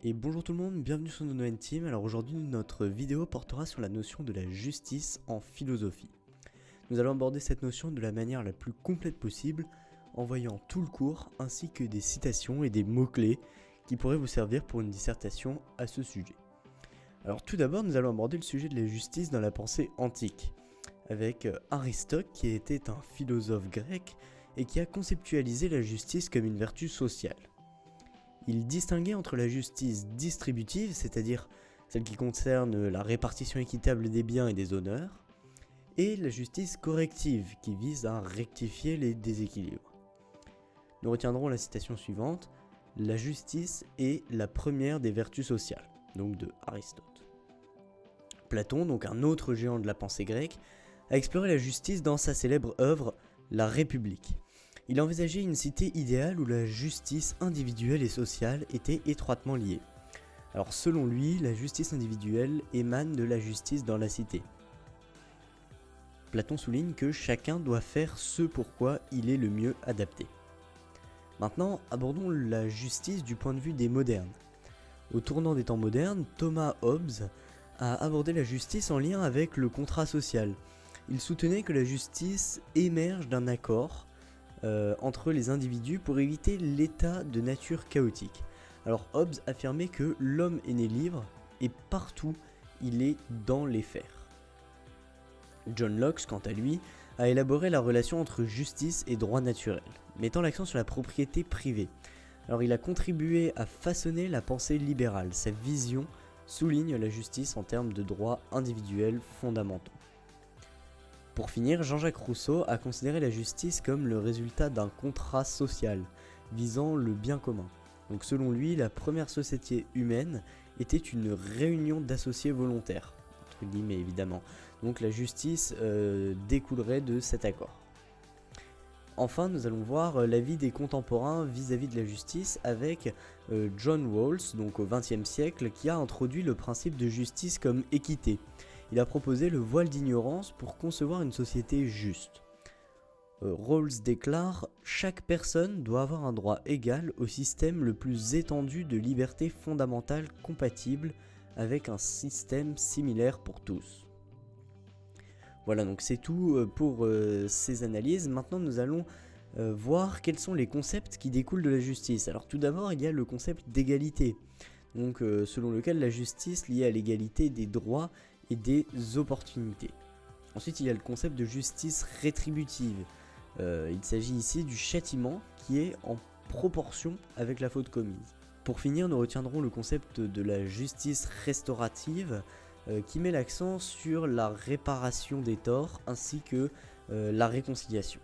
Et bonjour tout le monde, bienvenue sur Nonoen Team. Alors aujourd'hui notre vidéo portera sur la notion de la justice en philosophie. Nous allons aborder cette notion de la manière la plus complète possible en voyant tout le cours ainsi que des citations et des mots-clés qui pourraient vous servir pour une dissertation à ce sujet. Alors tout d'abord nous allons aborder le sujet de la justice dans la pensée antique avec Aristote qui était un philosophe grec et qui a conceptualisé la justice comme une vertu sociale. Il distinguait entre la justice distributive, c'est-à-dire celle qui concerne la répartition équitable des biens et des honneurs, et la justice corrective, qui vise à rectifier les déséquilibres. Nous retiendrons la citation suivante: « La justice est la première des vertus sociales », donc de Aristote. Platon, donc un autre géant de la pensée grecque, a exploré la justice dans sa célèbre œuvre « La République ». Il envisageait une cité idéale où la justice individuelle et sociale étaient étroitement liées. Alors selon lui, la justice individuelle émane de la justice dans la cité. Platon souligne que chacun doit faire ce pourquoi il est le mieux adapté. Maintenant, abordons la justice du point de vue des modernes. Au tournant des temps modernes, Thomas Hobbes a abordé la justice en lien avec le contrat social. Il soutenait que la justice émerge d'un accord entre les individus pour éviter l'état de nature chaotique. Alors Hobbes affirmait que l'homme est né libre et partout il est dans les fers. John Locke, quant à lui, a élaboré la relation entre justice et droit naturel, mettant l'accent sur la propriété privée. Alors il a contribué à façonner la pensée libérale. Sa vision souligne la justice en termes de droits individuels fondamentaux. Pour finir, Jean-Jacques Rousseau a considéré la justice comme le résultat d'un contrat social visant le bien commun. Donc selon lui, la première société humaine était une réunion d'associés volontaires, entre guillemets évidemment. Donc la justice découlerait de cet accord. Enfin, nous allons voir l'avis des contemporains vis-à-vis de la justice avec John Rawls, donc au XXe siècle, qui a introduit le principe de justice comme équité. Il a proposé le voile d'ignorance pour concevoir une société juste. Rawls déclare « Chaque personne doit avoir un droit égal au système le plus étendu de liberté fondamentale compatible avec un système similaire pour tous. » Voilà, donc c'est tout pour ces analyses. Maintenant, nous allons voir quels sont les concepts qui découlent de la justice. Alors tout d'abord, il y a le concept d'égalité, donc selon lequel la justice liée à l'égalité des droits et des opportunités. Ensuite, il y a le concept de justice rétributive. Il s'agit ici du châtiment qui est en proportion avec la faute commise. Pour finir, nous retiendrons le concept de la justice restaurative qui met l'accent sur la réparation des torts ainsi que la réconciliation.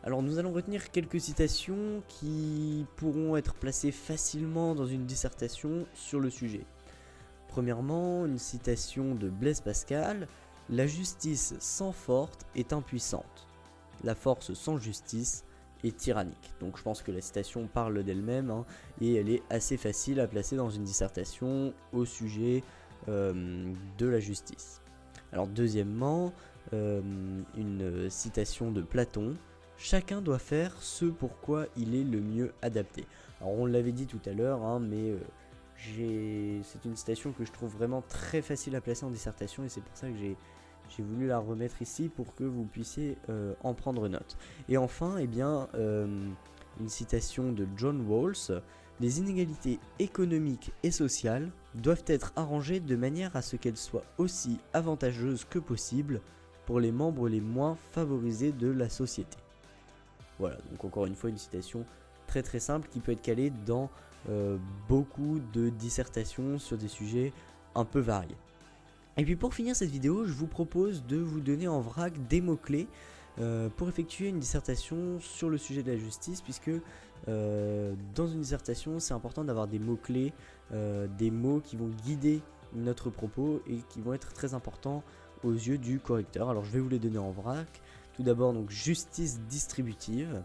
Alors nous allons retenir quelques citations qui pourront être placées facilement dans une dissertation sur le sujet. Premièrement, une citation de Blaise Pascal: « La justice sans force est impuissante. La force sans justice est tyrannique. » Donc je pense que la citation parle d'elle-même et elle est assez facile à placer dans une dissertation au sujet de la justice. Alors deuxièmement, une citation de Platon: « Chacun doit faire ce pourquoi il est le mieux adapté. » Alors on l'avait dit tout à l'heure, mais c'est une citation que je trouve vraiment très facile à placer en dissertation et c'est pour ça que j'ai voulu la remettre ici pour que vous puissiez en prendre note. Et enfin, une citation de John Rawls: « Les inégalités économiques et sociales doivent être arrangées de manière à ce qu'elles soient aussi avantageuses que possible pour les membres les moins favorisés de la société. » Voilà, donc encore une fois une citation très très simple qui peut être calée dans beaucoup de dissertations sur des sujets un peu variés. Et puis pour finir cette vidéo, je vous propose de vous donner en vrac des mots-clés pour effectuer une dissertation sur le sujet de la justice, puisque dans une dissertation c'est important d'avoir des mots-clés, des mots qui vont guider notre propos et qui vont être très importants aux yeux du correcteur. Alors je vais vous les donner en vrac. Tout d'abord, donc justice distributive,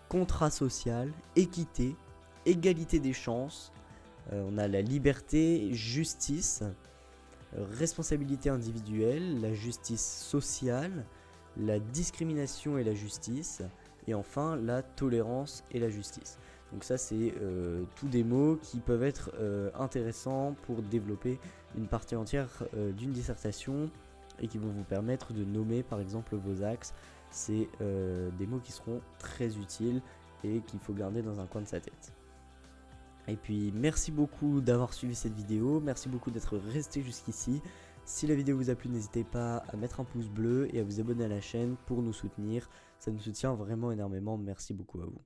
contrat social, équité, égalité des chances, on a la liberté, justice, responsabilité individuelle, la justice sociale, la discrimination et la justice, et enfin la tolérance et la justice. Donc ça c'est tous des mots qui peuvent être intéressants pour développer une partie entière d'une dissertation et qui vont vous permettre de nommer par exemple vos axes. C'est des mots qui seront très utiles et qu'il faut garder dans un coin de sa tête. Et puis merci beaucoup d'avoir suivi cette vidéo, merci beaucoup d'être resté jusqu'ici. Si la vidéo vous a plu, n'hésitez pas à mettre un pouce bleu et à vous abonner à la chaîne pour nous soutenir. Ça nous soutient vraiment énormément, merci beaucoup à vous.